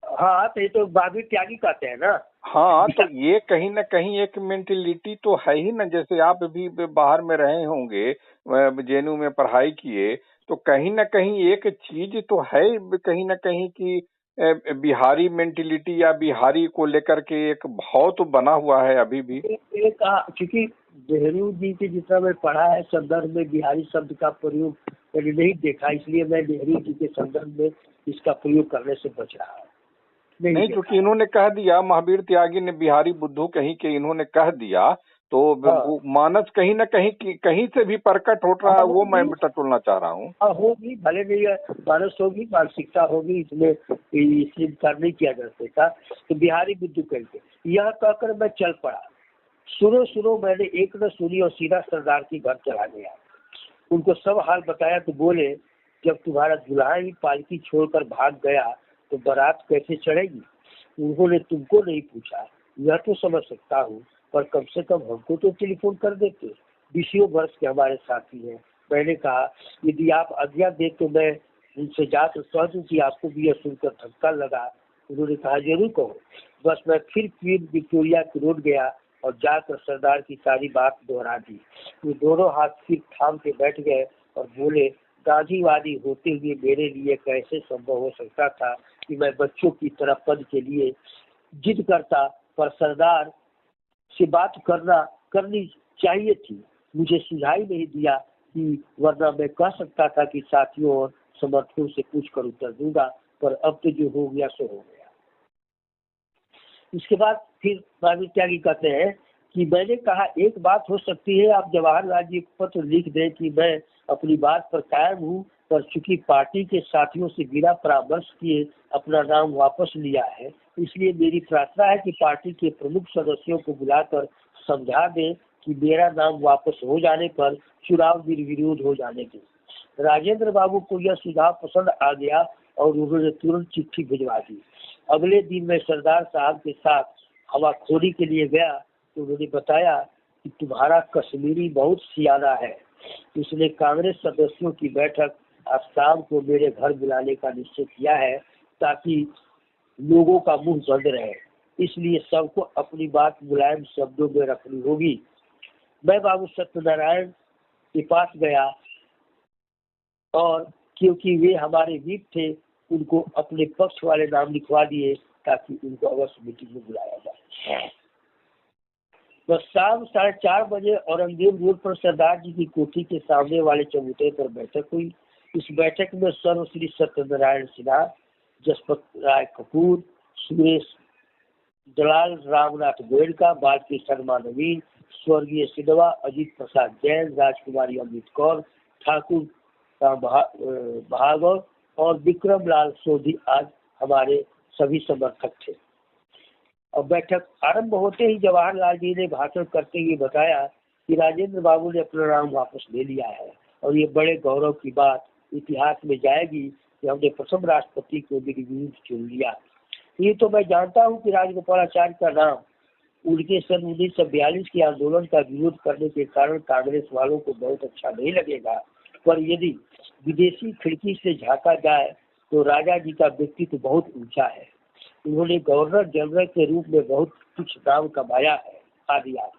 हाँ तो ये तो महावीर त्यागी कहते हैं ना। हाँ तो ये कहीं ना कहीं एक मेंटेलिटी तो है ही ना। जैसे आप भी बाहर में रहे होंगे, जेएनयू में पढ़ाई किए, तो कहीं ना कहीं एक चीज तो है कहीं ना कहीं की बिहारी मेंटेलिटी या बिहारी को लेकर के एक भाव तो बना हुआ है अभी भी। क्योंकि नेहरू जी के जितना मैं पढ़ा है संदर्भ में बिहारी शब्द का प्रयोग मैंने नहीं देखा, इसलिए मैं नेहरू जी के संदर्भ में इसका प्रयोग करने से बच रहा हूँ। नहीं क्योंकि इन्होंने कह दिया, महावीर त्यागी ने बिहारी बुद्धू कहीं के इन्होंने कह दिया, तो वो मानस कहीं ना कहीं से भी प्रकट हो रहा है, वो मैं टटोलना चाह रहा हूँ। होगी, भले नहीं मानस होगी, मानसिकता होगी, इसमें इनकार नहीं किया जा सकता। तो बिहारी बुद्धू करके यह कहकर मैं चल पड़ा। सुनो मैंने एक न सुनी और सीधा सरदार के घर चला गया। उनको सब हाल बताया तो बोले, जब तुम्हारा दुल्हा ही पालकी छोड़कर भाग गया तो बारात कैसे चढ़ेगी? उन्होंने तुमको नहीं पूछा, यह तो समझ सकता हूँ, पर कम से कम हमको तो टेलीफोन कर देते। 20 वर्ष के हमारे साथी हैं। मैंने कहा, यदि आप आज्ञा दे तो मैं उनसे जाकर कह दूं कि आपको भी यह सुनकर धक्का लगा। उन्होंने कहा, जरूर कहो। बस मैं फिर क्वीन विक्टोरिया की रोड गया और जाकर सरदार की सारी बात दोहरा दी। वो दोनों हाथ फिर थाम के बैठ गए और बोले, गांधीवादी होते हुए मेरे लिए कैसे संभव हो सकता था कि मैं बच्चों की तरह पद के लिए जिद करता, पर सरदार से बात करनी चाहिए थी। मुझे सुझाव नहीं दिया कि वरना मैं कह सकता था कि साथियों और समर्थकों से पूछ कर उत्तर दूंगा, पर अब तो जो हो गया सो हो गया। इसके बाद फिर महावीर त्यागी कहते हैं कि मैंने कहा, एक बात हो सकती है, आप जवाहरलाल जी को पत्र लिख दें कि मैं अपनी बात पर कायम हूँ, पर चूंकि पार्टी के साथियों से बिना परामर्श किए अपना नाम वापस लिया है, इसलिए मेरी प्रार्थना है कि पार्टी के प्रमुख सदस्यों को बुलाकर समझा दें कि मेरा नाम वापस हो जाने पर चुनाव निर्विरोध हो जाने के। राजेंद्र बाबू को यह सुझाव पसंद आ गया और उन्होंने तुरंत चिट्ठी भिजवा दी। अगले दिन मैं सरदार साहब के साथ हवाखोरी के लिए गया तो उन्होंने बताया कि तुम्हारा कश्मीरी बहुत सियाना है। उसने कांग्रेस सदस्यों की बैठक आज शाम को मेरे घर बुलाने का निश्चय किया है, ताकि लोगों का मुंह बंद रहे। इसलिए सबको अपनी बात मुलायम शब्दों में रखनी होगी। मैं बाबू सत्यनारायण के पास गया और क्योंकि वे हमारे वीप थे, उनको अपने पक्ष वाले नाम लिखवा दिए ताकि उनको अवश्य मीटिंग में बुलाया जाए। बस शाम 4:30 बजे औरंगजेब रोड पर सरदार जी की कोठी के सामने वाले चबूतरे पर बैठक हुई। इस बैठक में सर्वश्री सत्यनारायण सिन्हा, जसपत राय कपूर, सुरेश दलाल, रामनाथ गोयनका, बालकृष्ण मानवीन, स्वर्गीय सिद्धवा, अजीत प्रसाद जैन, राजकुमारी अमित कौर, ठाकुर भागवत और विक्रम लाल सोधी आज हमारे सभी समर्थक थे। और बैठक आरंभ होते ही जवाहरलाल जी ने भाषण करते हुए बताया कि राजेंद्र बाबू ने अपना नाम वापस ले लिया है और ये बड़े गौरव की बात इतिहास में जाएगी कि हमने प्रथम राष्ट्रपति को निर्विरोध चुन लिया। ये तो मैं जानता हूँ कि राजगोपालाचार्य का नाम उनके सन 1942 के आंदोलन का विरोध करने के कारण कांग्रेस वालों को बहुत अच्छा नहीं लगेगा, पर यदि विदेशी खिड़की से झांका जाए तो राजा जी का व्यक्तित्व बहुत ऊंचा है। उन्होंने गवर्नर जनरल के रूप में बहुत कुछ नाम कमाया है आदि आदि।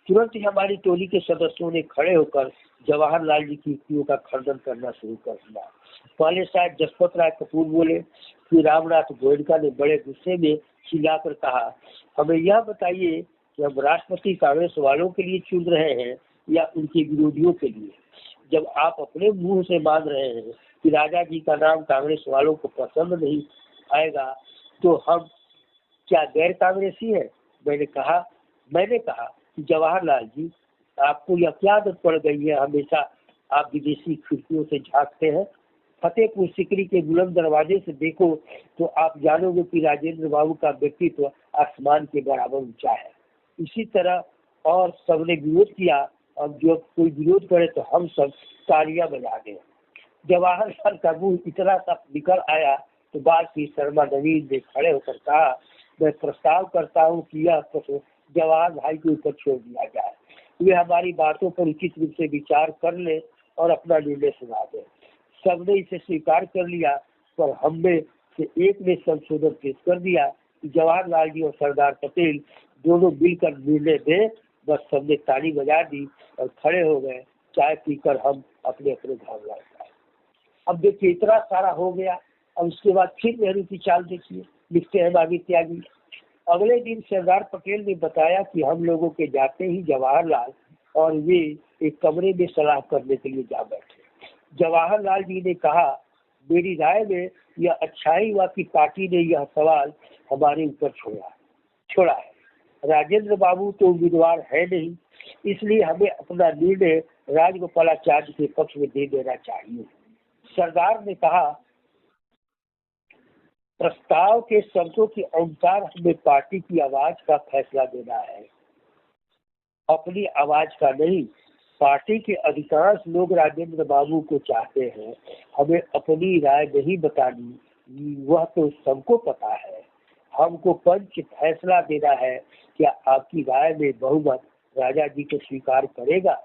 तुरंत ही हमारी टोली के सदस्यों ने खड़े होकर जवाहरलाल जी की युक्तियों का खंडन करना शुरू कर दिया। पहले शायद जसपत राय कपूर बोले, फिर रामनाथ गोयनका ने बड़े गुस्से में चिल्लाकर कहा, हमें यह बताइए कि हम राष्ट्रपति कांग्रेस वालों के लिए चुन रहे हैं या उनके विरोधियों के लिए। जब आप अपने मुंह से मान रहे हैं कि राजा जी का नाम कांग्रेस वालों को पसंद नहीं आएगा, तो हम क्या गैर कांग्रेसी है? मैंने कहा कि जवाहरलाल जी, आपको यह क्या आदत पड़ गई है, हमेशा आप विदेशी खिड़कियों से झांकते हैं। फतेहपुर सिकरी के बुलंद दरवाजे से देखो तो आप जानोगे कि राजेंद्र बाबू का व्यक्तित्व आसमान के बराबर ऊंचा है। इसी तरह और सबने विरोध किया। अब जो कोई विरोध करे तो हम सब तालियां बजा दें। जवाहरलाल का मुंह इतना सा निकल आया तो बाद की शर्मा नवीन ने खड़े होकर कहा, मैं प्रस्ताव करता हूँ कि यह प्रश्न जवाहर भाई के ऊपर छोड़ दिया जाए। वे हमारी बातों पर उचित रूप से विचार कर ले और अपना निर्णय सुना दें। सबने इसे स्वीकार कर लिया, पर हमने से एक ने संशोधन पेश कर दिया कि जवाहरलाल जी और सरदार पटेल दोनों मिलकर निर्णय दें। बस सबने ताली बजा दी और खड़े हो गए। चाय पीकर हम अपने अपने घर लौट गए। अब देखिए, इतना सारा हो गया। अब उसके बाद फिर नेहरू की चाल देखिए। लिखते हैं महावीर त्यागी, अगले दिन सरदार पटेल ने बताया कि हम लोगों के जाते ही जवाहरलाल और वे एक कमरे में सलाह करने के लिए जा बैठे। जवाहरलाल जी ने कहा, मेरी राय में यह अच्छा ही हुआ कि पार्टी ने यह सवाल हमारे ऊपर छोड़ा है। राजेंद्र बाबू तो उम्मीदवार है नहीं, इसलिए हमें अपना निर्णय राजगोपालाचार्य के पक्ष में दे देना चाहिए। सरदार ने कहा, प्रस्ताव के शर्तों के अनुसार हमें पार्टी की आवाज का फैसला देना है, अपनी आवाज का नहीं। पार्टी के अधिकांश लोग राजेंद्र बाबू को चाहते हैं, हमें अपनी राय नहीं बतानी, वह तो सबको पता है। हमको पंच फैसला देना है, क्या आपकी राय में बहुमत राजा जी को स्वीकार करेगा?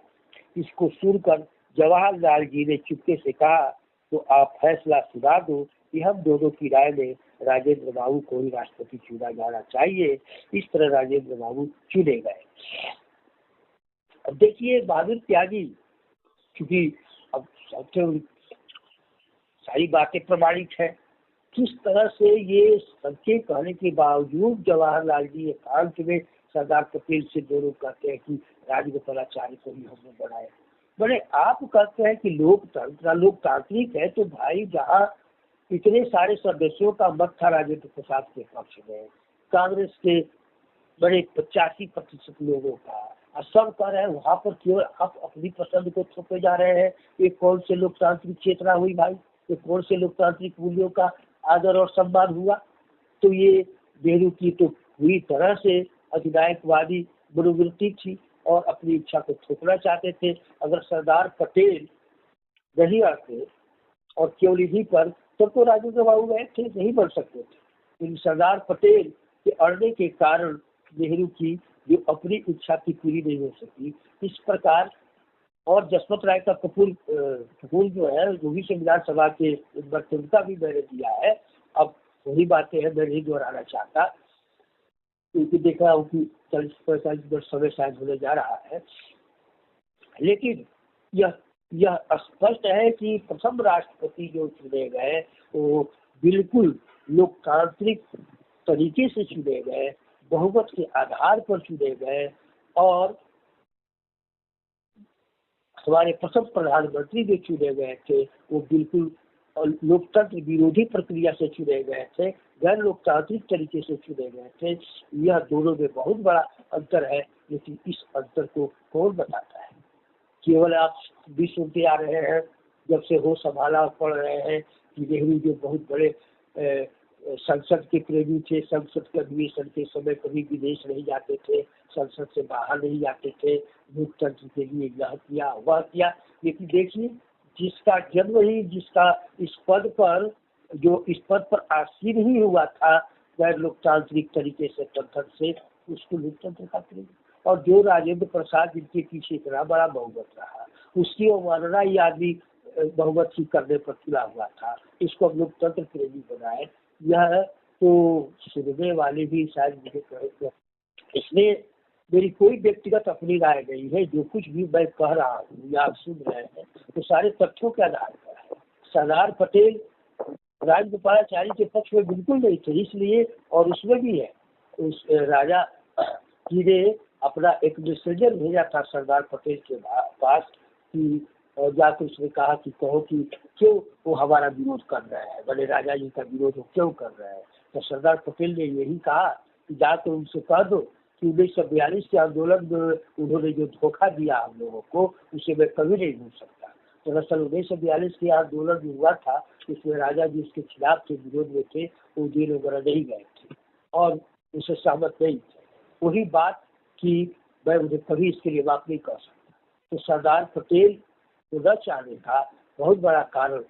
इसको सुनकर जवाहरलाल जी ने चुपके से कहा, तो आप फैसला सुना दो कि हम दोनों की राय में राजेंद्र बाबू को ही राष्ट्रपति चुना जाना चाहिए। इस तरह राजेंद्र बाबू चुने गए। अब देखिए बहादुर त्यागी, क्योंकि अब सबसे सारी बातें प्रमाणित है, किस तरह से ये सबके कहने के बावजूद जवाहरलाल जी एकांत में सरदार पटेल से दोनों कहते हैं कि राजगोपालाचार्य को ही हमने बनाया। बड़े आप कहते हैं कि लोकतांत्रिक है, तो भाई जहाँ इतने सारे सदस्यों का मत था राजेंद्र प्रसाद के पक्ष में, कांग्रेस के बड़े 85% लोगों का, और सब कह रहे हैं वहाँ पर केवल आप अपनी पसंद को थोपे जा रहे हैं। ये कौन से लोकतांत्रिक चेतना हुई भाई? ये कौन से लोकतांत्रिक मूल्यों का आदर और सम्मान हुआ? तो ये नेहरू की तो पूरी तरह से अधिनायकवादी मनोवृत्ति थी और अपनी इच्छा को थोपना चाहते थे। अगर सरदार पटेल नहीं आते और केवल इन्हीं पर, तब तो राजेंद्र बाबू गए थे, नहीं बन सकते थे। लेकिन सरदार पटेल के अड़ने के कारण नेहरू की जो अपनी इच्छा थी पूरी नहीं हो सकी। इस प्रकार और जसवंत राय का कपूर जो है वो भी संविधान सभा के वक्तव्य भी मैंने दिया है। अब वही बातें हैं, मैं नहीं दोहराना चाहता, क्योंकि देख रहा हूँ कि 40-45 वर्ष समय शायद होने जा रहा है। लेकिन यह स्पष्ट है कि प्रथम राष्ट्रपति जो चुने गए वो बिल्कुल लोकतांत्रिक तरीके से चुने गए, बहुमत के आधार पर चुने गए, और हमारे प्रथम प्रधानमंत्री जो चुने गए थे वो बिल्कुल लोकतंत्र विरोधी प्रक्रिया से चुने गए थे, गैर लोकतांत्रिक तरीके से चुने गए थे। यह दोनों में बहुत बड़ा अंतर है, लेकिन इस अंतर को कौन बताता है? केवल आप भी सुनते आ रहे हैं, जब से हो संभाला पढ़ रहे हैं कि नेहरू जो बहुत बड़े संसद के प्रेमी थे, संसद के अधिवेशन के समय कभी विदेश नहीं जाते थे, संसद से बाहर नहीं जाते थे, लोकतंत्र के लिए यह किया वह किया। लेकिन देखिए, जिसका जन्म ही जिसका इस पद पर आसीन ही हुआ था गैर लोकतांत्रिक तरीके से तंत्र से, उसको लोकतंत्र का प्रेमी, और जो राजेंद्र प्रसाद जिनके पीछे इतना बड़ा बहुमत रहा, उसकी अवमानना ये आदमी बहुमत ही करने पर तुला हुआ था, इसको हम लोकतंत्र प्रेमी बनाए। यह तो सुनने वाले भी शायद मुझे कहेंगे। इसलिए मेरी कोई व्यक्तिगत अपनी राय नहीं है, जो कुछ भी मैं कह रहा हूँ या आप सुन रहे हैं तो सारे तथ्यों के आधार पर है। सरदार पटेल राजगोपालाचारी के पक्ष में बिल्कुल नहीं थे, इसलिए, और उसमें भी है, उस राजा जी ने अपना एक मैसेंजर भेजा था सरदार पटेल के पास कि जाकर उसने कहा कि कहो कि क्यों वो हमारा विरोध कर रहे हैं, बड़े राजा जी का विरोध वो क्यों कर रहे हैं। तो सरदार पटेल ने यही कहा कि जाकर उनसे कह दो कि 1942 के आंदोलन में उन्होंने जो धोखा दिया हम लोगों को, उसे मैं कभी नहीं भूल सकता। दरअसल 1942 के आंदोलन जो हुआ था, इसमें राजा जी इसके खिलाफ थे, विरोध में थे, वो जेल वगैरह नहीं गए थे और उसे सहमत नहीं थे। वही बात कि मैं उन्हें कभी इसके लिए माफ नहीं कर सकता। तो सरदार पटेल को न चाहने का बहुत बड़ा कारण,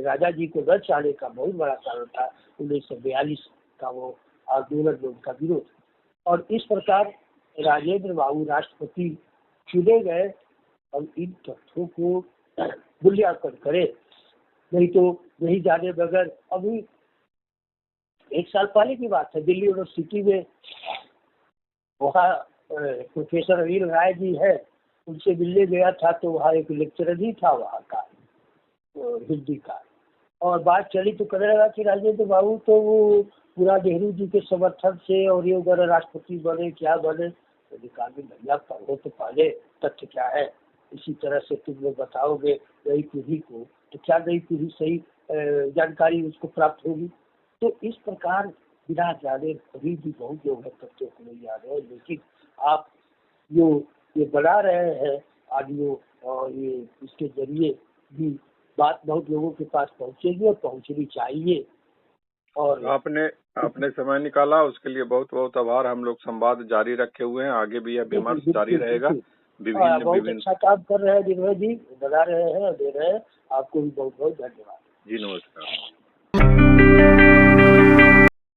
राजा जी को न चाहने का बहुत बड़ा कारण था 1942 का वो आंदोलन में उनका विरोध। और इस प्रकार राजेंद्र बाबू राष्ट्रपति चुने गए। और इन तथ्यों को मूल्यांकन करें, नहीं तो नहीं जाने बगैर। अभी 1 साल पहले की बात है, दिल्ली यूनिवर्सिटी में वहाँ प्रोफेसर अनिल राय जी है, उनसे मिलने गया था, तो वहाँ एक लेक्चरर ही था वहाँ का हिंदी का, और बात चली तो कहने लगा कि राजेंद्र बाबू तो वो पूरा नेहरू जी के समर्थन से और ये वगैरह राष्ट्रपति बने, क्या बने। तो निकाल में भैया पढ़ो तो पहले तथ्य क्या है, इसी तरह से तुम लोग बताओगे नई पीढ़ी को, तो क्या नई पीढ़ी सही जानकारी उसको प्राप्त होगी। तो इस प्रकार बिना जाने अभी भी बहुत लोग हैं तथ्यों को नहीं याद है, लेकिन आप जो ये बना रहे हैं ऑडियो और ये इसके जरिए भी बात बहुत लोगों के पास पहुंचेगी और पहुंचनी चाहिए। और आपने समय निकाला, उसके लिए बहुत बहुत आभार। हम लोग संवाद जारी रखे हुए हैं, आगे भी यह विमर्श जारी रहेगा। बहुत अच्छा काम कर रहे हैं निर्भय जी, बना रहे हैं और दे रहे हैं। आपको भी बहुत बहुत धन्यवाद जी। नमस्कार।